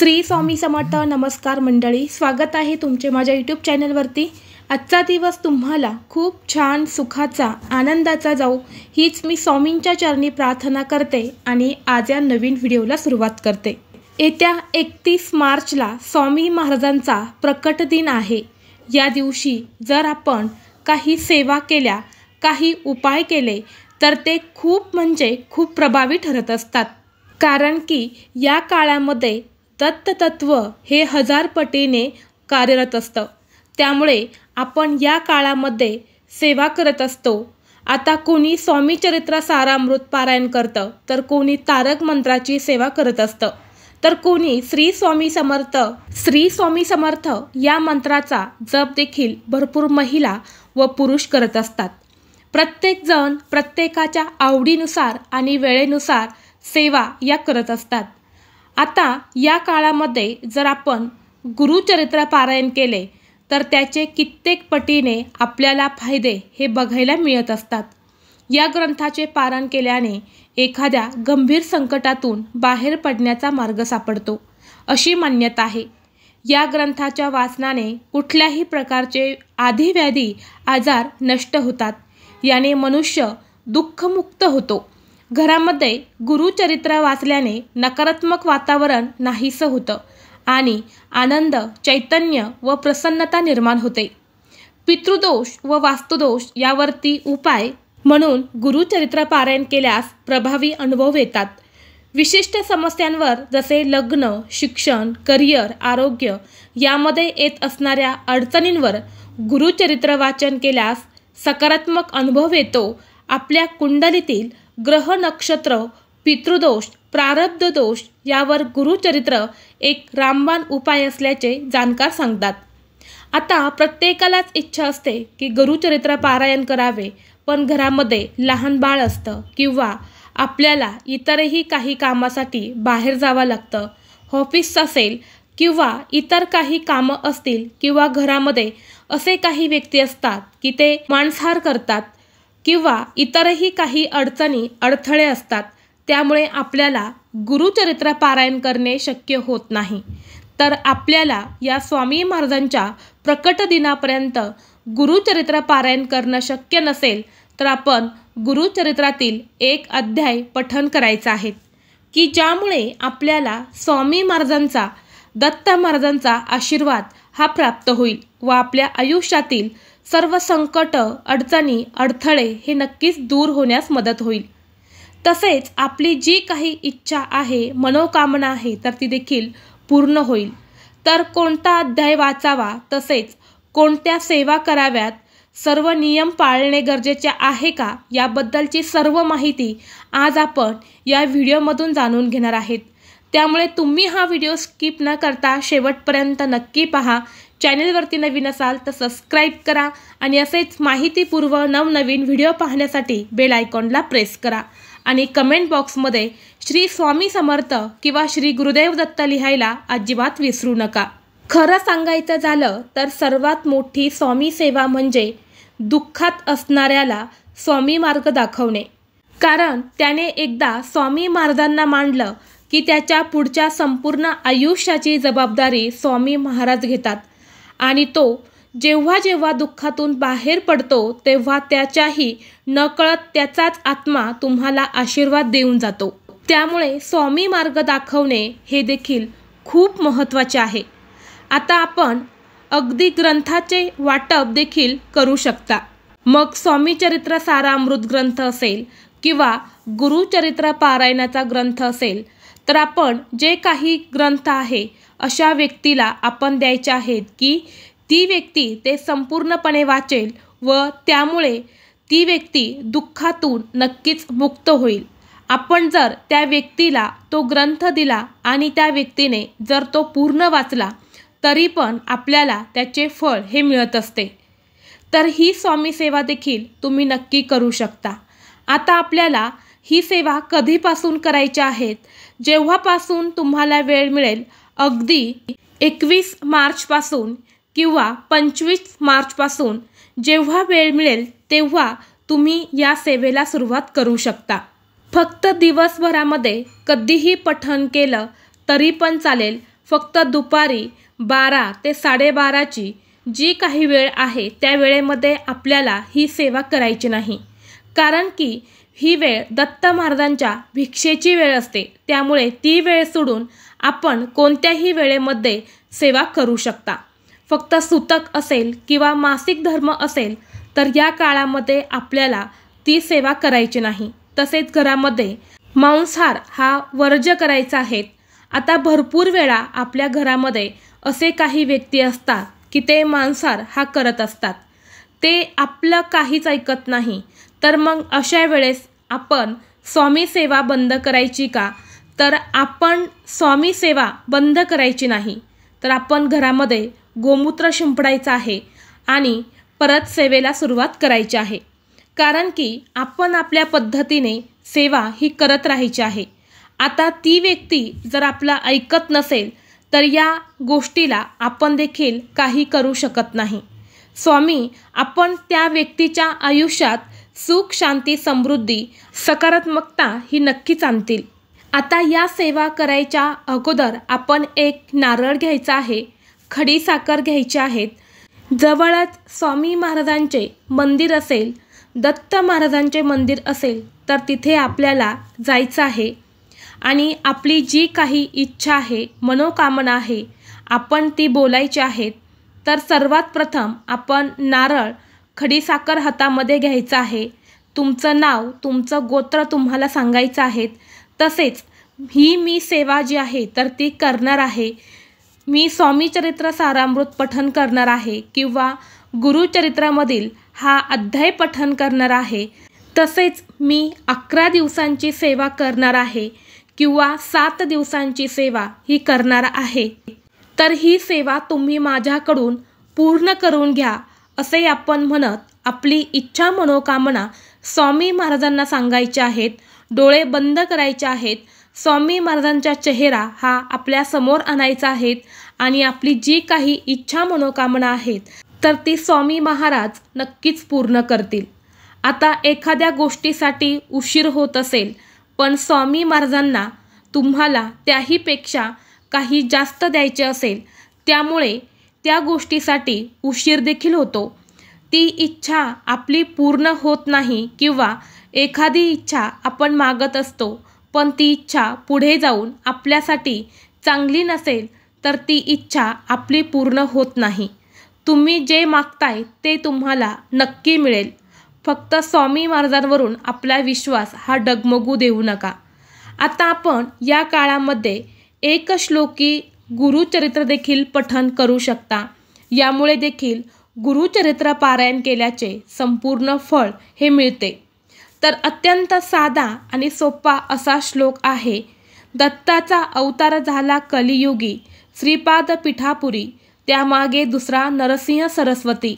श्री स्वामी समर्थ. नमस्कार मंडळी, स्वागत आहे तुमचे माझ्या यूट्यूब चॅनलवरती. आजचा दिवस तुम्हाला खूप छान सुखाचा आनंदाचा जाऊ हीच मी स्वामींच्या चरणी प्रार्थना करते आणि आज या नवीन व्हिडिओला सुरुवात करते. येत्या 31 मार्चला स्वामी महाराजांचा प्रकट दिन आहे. या दिवशी जर आपण काही सेवा केल्या, काही उपाय केले तर ते खूप प्रभावी ठरत असतात. कारण की या काळामध्ये दत्ततत्व हे 1000 पटीने कार्यरत असतं. त्यामुळे आपण या काळामध्ये सेवा करत असतो. आता कोणी स्वामी चरित्र सारामृत पारायण करतं, तर कोणी तारक मंत्राची सेवा करत असतं, तर कोणी श्री स्वामी समर्थ या मंत्राचा जप देखील भरपूर महिला व पुरुष करत असतात. प्रत्येक जण प्रत्येकाच्या आवडीनुसार आणि वेळेनुसार सेवा या करत असतात. आता या काळामध्ये जर आपण गुरुचरित्र पारायण केले तर त्याचे कित्येक पटीने आपल्याला फायदे हे बघायला मिळत असतात. या ग्रंथाचे पारायण केल्याने एखाद्या गंभीर संकटातून बाहेर पडण्याचा मार्ग सापडतो अशी मान्यता आहे. या ग्रंथाच्या वाचनाने कुठल्याही प्रकारचे आधिव्याधी आजार नष्ट होतात. याने मनुष्य दुःखमुक्त होतो. घरामध्ये गुरुचरित्र वाचल्याने नकारात्मक वातावरण नाहीसं होतं आणि आनंद, चैतन्य व प्रसन्नता निर्माण होते. पितृदोष व वास्तुदोष यावरती उपाय म्हणून गुरुचरित्र पारायण केल्यास प्रभावी अनुभव येतात. विशिष्ट समस्यांवर जसे लग्न, शिक्षण, करिअर, आरोग्य यामध्ये येत असणाऱ्या अडचणींवर गुरुचरित्र वाचन केल्यास सकारात्मक अनुभव येतो. आपल्या कुंडलीतील ग्रह, नक्षत्र, पितृदोष, प्रारब्ध दोष यावर गुरुचरित्र एक रामबाण उपाय असल्याचे जाणकार सांगतात. आता प्रत्येकालाच इच्छा असते की गुरुचरित्र पारायण करावे, पण घरामध्ये लहान बाळ असतं किंवा आपल्याला इतरही काही कामासाठी बाहेर जावं लागतं. ऑफिस असेल किंवा इतर काही कामं असतील किंवा घरामध्ये असे काही व्यक्ती असतात की ते मांसाहार करतात किंवा इतरही काही अडथळे असतात. त्यामुळे आपल्याला गुरुचरित्र पारायण करणे शक्य होत नाही. तर आपल्याला या स्वामी महाराजांच्या प्रकट दिनापर्यंत गुरुचरित्र पारायण करणं शक्य नसेल तर आपण गुरुचरित्रातील एक अध्याय पठण करायचा आहे की ज्यामुळे आपल्याला स्वामी महाराजांचा, दत्त महाराजांचा आशीर्वाद हा प्राप्त होईल व आपल्या आयुष्यातील सर्व संकट, अडचणी, अडथळे हे नक्कीच दूर होण्यास मदत होईल. तसेच आपली जी काही इच्छा आहे, मनोकामना आहे, तर ती देखील पूर्ण होईल. तर कोणता अध्याय वाचावा, तसेच कोणत्या सेवा कराव्यात, सर्व नियम पाळणे गरजेचे आहे का, याबद्दलची सर्व माहिती आज आपण या व्हिडिओमधून जाणून घेणार आहेत. त्यामुळे तुम्ही हा व्हिडिओ स्किप न करता शेवटपर्यंत नक्की पहा. चॅनलवरती नवीन असाल तर सबस्क्राईब करा आणि असेच माहितीपूर्व नवनवीन व्हिडिओ पाहण्यासाठी बेल आयकॉनला प्रेस करा आणि कमेंट बॉक्समध्ये श्री स्वामी समर्थ किंवा श्री गुरुदेव दत्त लिहायला अजिबात विसरू नका. खरं सांगायचं झालं तर सर्वात मोठी स्वामी सेवा म्हणजे दुःखात असणाऱ्याला स्वामी मार्ग दाखवणे. कारण त्याने एकदा स्वामी महाराजांना मांडलं की त्याच्या पुढच्या संपूर्ण आयुष्याची जबाबदारी स्वामी महाराज घेतात आणि तो जेव्हा जेव्हा दुःखातून बाहेर पडतो तेव्हा त्याच्याही नकळत त्याचाच आत्मा तुम्हाला आशीर्वाद देऊन जातो. त्यामुळे स्वामी मार्ग दाखवणे हे देखील खूप महत्त्वाचे आहे. आता आपण अगदी ग्रंथाचे वाटप देखील करू शकता. मग स्वामी चरित्र सारामृत ग्रंथ असेल किंवा गुरुचरित्र पारायणाचा ग्रंथ असेल, तर आपण जे काही ग्रंथ आहे अशा व्यक्तीला आपण द्यायचे आहेत की ती व्यक्ती ते संपूर्णपणे वाचेल व त्यामुळे ती व्यक्ती दुःखातून नक्कीच मुक्त होईल. आपण जर त्या व्यक्तीला तो ग्रंथ दिला आणि त्या व्यक्तीने जर तो पूर्ण वाचला तरी पण आपल्याला त्याचे फळ हे मिळत असते. तर ही स्वामी सेवा देखील तुम्ही नक्की करू शकता. आता आपल्याला ही सेवा कधीपासून करायची आहेत, जेव्हापासून तुम्हाला वेळ मिळेल, अगदी 21 मार्चपासून किंवा 25 मार्चपासून जेव्हा वेळ मिळेल तेव्हा तुम्ही या सेवेला सुरुवात करू शकता. फक्त दिवसभरामध्ये कधीही पठण केलं तरी पण चालेल, फक्त दुपारी 12 ते 12:30ची जी काही वेळ आहे त्या वेळेमध्ये आपल्याला ही सेवा करायची नाही, कारण की ही वेळ दत्त महाराजांच्या भिक्षेची वेळ असते. त्यामुळे ती वेळ सोडून आपण कोणत्याही वेळेमध्ये सेवा करू शकता. फक्त सुतक असेल किंवा मासिक धर्म असेल तर या काळामध्ये आपल्याला ती सेवा करायची नाही. तसेच घरामध्ये मांसाहार हा वर्ज्य करायचा आहे. आता भरपूर वेळा आपल्या घरामध्ये असे काही व्यक्ती असतात की ते मांसाहार हा करत असतात. ते आपलं काहीच ऐकत नाही. तर मग अशा वेळेस आपण स्वामी सेवा बंद करायची का? तर आपण स्वामी सेवा बंद करायची नाही, तर आपण घरामध्ये गोमूत्र शिंपडायचं आहे आणि परत सेवेला सुरुवात करायची आहे. कारण की आपण आपल्या पद्धतीने सेवा ही करत राहायची आहे. आता ती व्यक्ती जर आपला ऐकत नसेल तर या गोष्टीला आपण देखील काही करू शकत नाही. स्वामी आपण त्या व्यक्तीच्या आयुष्यात सुख, शांती, समृद्धी, सकारात्मकता ही नक्कीच आणतील. आता या सेवा करायच्या अगोदर आपण एक नारळ घ्यायचा आहे, खडी साखर घ्यायची आहेत. जवळच स्वामी महाराजांचे मंदिर असेल, दत्त महाराजांचे मंदिर असेल तर तिथे आपल्याला जायचं आहे आणि आपली जी काही इच्छा आहे, मनोकामना आहे, आपण ती बोलायची आहेत. तर सर्वात प्रथम आपण नारळ, खडीसाखर हातामध्ये घ्यायचं आहे. तुमचं नाव, तुमचं गोत्र तुम्हाला सांगायचं आहे. तसेच ही मी सेवा जी आहे तर ती करणार आहे. मी स्वामी चरित्र सारामृत पठण करणार आहे किंवा गुरुचरित्रामधील हा अध्याय पठण करणार आहे. तसेच मी 11 दिवसांची सेवा करणार आहे किंवा 7 दिवसांची सेवा ही करणार आहे. तर ही सेवा तुम्ही माझ्याकडून पूर्ण करून घ्या असे आपण म्हणत आपली इच्छा, मनोकामना स्वामी महाराजांना सांगायच्या आहेत. डोळे बंद करायचे आहेत. स्वामी महाराजांचा चेहरा हा आपल्या समोर आणायचा आहे आणि आपली जी काही इच्छा, मनोकामना आहेत तर ती स्वामी महाराज नक्कीच पूर्ण करतील. आता एखाद्या गोष्टीसाठी उशीर होत असेल पण स्वामी महाराजांना तुम्हाला त्याहीपेक्षा काही जास्त द्यायचे असेल, त्यामुळे त्या गोष्टीसाठी उशीर देखील होतो. ती इच्छा आपली पूर्ण होत नाही किंवा एखादी इच्छा आपण मागत असतो पण ती इच्छा पुढे जाऊन आपल्यासाठी चांगली नसेल तर ती इच्छा आपली पूर्ण होत नाही. तुम्ही जे मागताय ते तुम्हाला नक्की मिळेल. फक्त स्वामी महाराजांवरून आपला विश्वास हा डगमगू देऊ नका. आता आपण या काळामध्ये एक श्लोकी गुरुचरित्र देखील पठण करू शकता. यामुळे देखील गुरुचरित्र पारायण केल्याचे संपूर्ण फळ हे मिळते. तर अत्यंत साधा आणि सोपा असा श्लोक आहे. दत्ताचा अवतार झाला कलियुगी, श्रीपाद पिठापुरी, त्यामागे दुसरा नरसिंह सरस्वती,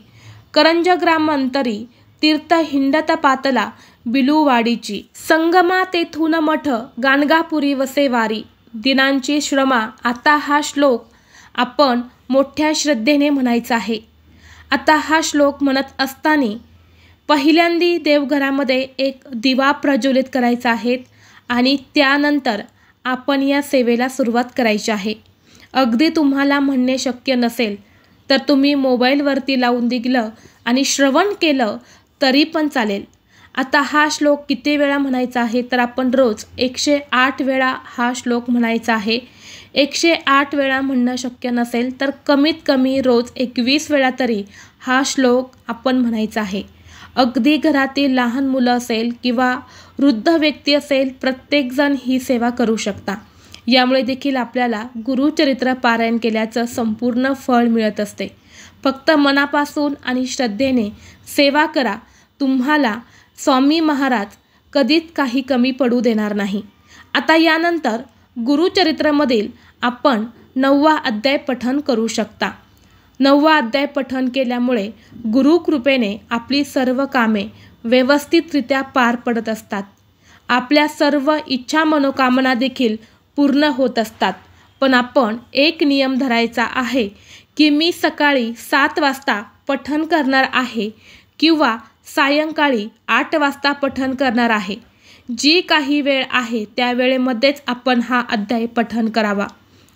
करंज ग्रामांतरी, तीर्थ हिंडत पातला बिलुवाडीची, संगमा तेथून मठ, गाणगापुरी वसे वारी, दिनांची श्रमा. आता हा श्लोक आपण मोठ्या श्रद्धेने म्हणायचा आहे. आता हा श्लोक म्हणत असताना पहिल्यांदी देवघरामध्ये एक दिवा प्रज्वलित करायचा आहे आणि त्यानंतर आपण या सेवेला सुरुवात करायची आहे. अगदी तुम्हाला म्हणणे शक्य नसेल तर तुम्ही मोबाईलवरती लावून दिलं आणि श्रवण केलं तरी पण चालेल. आता हा श्लोक किती वेळा म्हणायचा आहे तर आपण रोज 108 वेळा हा श्लोक म्हणायचा आहे. 108 वेळा म्हणणं शक्य नसेल तर कमीत कमी रोज 21 वेळा तरी हा श्लोक आपण म्हणायचा आहे. अगदी घरातील लहान मुलं असेल किंवा वृद्ध व्यक्ती असेल, प्रत्येकजण ही सेवा करू शकता. यामुळे देखील आपल्याला गुरुचरित्र पारायण केल्याचं संपूर्ण फळ मिळत असते. फक्त मनापासून आणि श्रद्धेने सेवा करा. तुम्हाला स्वामी महाराज कधीच काही कमी पडू देणार नाही. आता यानंतर गुरुचरित्रामधील आपण 9वा अध्याय पठण करू शकता. 9वा अध्याय पठण केल्यामुळे गुरुकृपेने आपली सर्व कामे व्यवस्थितरित्या पार पडत असतात. आपल्या सर्व इच्छा, मनोकामना देखील पूर्ण होत असतात. पण आपण एक नियम धरायचा आहे की मी सकाळी 7 वाजता पठण करणार आहे किंवा सायंकाळी 8 वाजता पठण करणार आहे. जी काही वेळ आहे त्या वेळेमध्येच आपण हा अध्याय पठण करावा.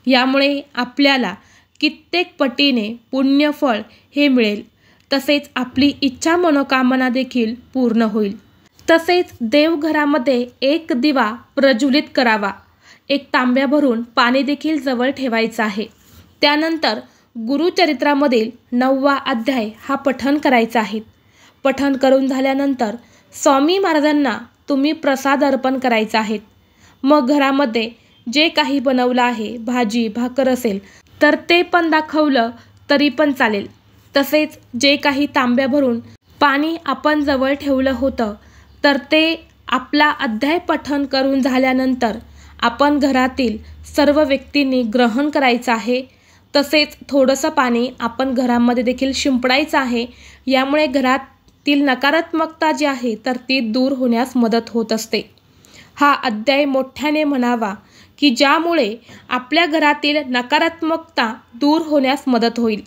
यामुळे आपल्याला कित्येक पटीने पुण्यफळ हे मिळेल. तसेच आपली इच्छा मनोकामना देखील पूर्ण होईल. तसेच देवघरामध्ये एक दिवा प्रज्वलित करावा. एक तांब्या भरून पाणी देखील जवळ ठेवायचं आहे. त्यानंतर गुरुचरित्रामधील 9वा अध्याय हा पठण करायचा आहे. पठण करून झाल्यानंतर स्वामी महाराजांना तुम्ही प्रसाद अर्पण करायचा आहे. मग घरामध्ये जे काही बनवलं आहे, भाजी भाकर असेल तर ते पण दाखवलं तरी पण चालेल. तसेच जे काही तांब्या भरून पाणी आपण जवळ ठेवलं होतं तर ते आपला अध्याय पठण करून झाल्यानंतर आपण घरातील सर्व व्यक्तींनी ग्रहण करायचं आहे. तसेच थोडंसं पाणी आपण घरामध्ये देखील शिंपडायचं आहे. यामुळे घरातील नकारात्मकता जी आहे तर ती दूर होण्यास मदत होत असते. हा अध्याय मोठ्याने म्हणावा की ज्यामुळे आपल्या घरातील नकारात्मकता दूर होण्यास मदत होईल.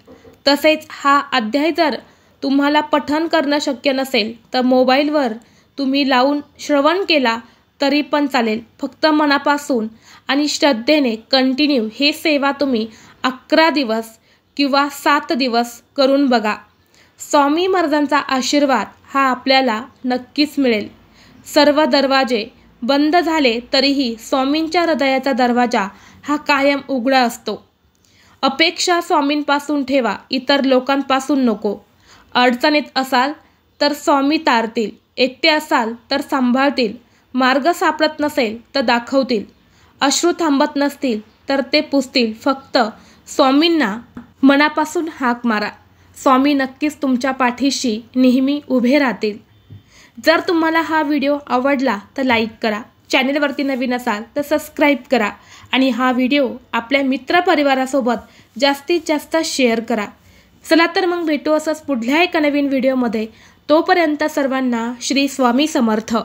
तसेच हा अध्याय जर तुम्हाला पठण करणं शक्य नसेल तर मोबाईलवर तुम्ही लावून श्रवण केला तरी पण चालेल. फक्त मनापासून आणि श्रद्धेने कंटिन्यू हे सेवा तुम्ही 11 दिवस किंवा 7 दिवस करून बघा. स्वामी महाराजांचा आशीर्वाद हा आपल्याला नक्कीच मिळेल. सर्व दरवाजे बंद झाले तरीही स्वामींच्या हृदयाचा दरवाजा हा कायम उघडा असतो. अपेक्षा स्वामींपासून ठेवा, इतर लोकांपासून नको. अडचणीत असाल तर स्वामी तारतील, एकटे असाल तर सांभाळतील, मार्ग सापडत नसेल तर दाखवतील, अश्रू थांबत नसतील तर ते पुसतील. फक्त स्वामींना मनापासून हाक मारा. स्वामी नक्कीच तुमच्या पाठीशी नेहमी उभे राहतील. जर तुम्हाला हा व्हिडिओ आवडला तर लाईक करा. चॅनेलवरती नवीन असाल तर सबस्क्राईब करा आणि हा व्हिडिओ आपल्या मित्रपरिवारासोबत जास्तीत जास्त शेअर करा. चला तर मग भेटू असंच पुढल्या एका नवीन व्हिडिओमध्ये. तोपर्यंत सर्वांना श्री स्वामी समर्थ.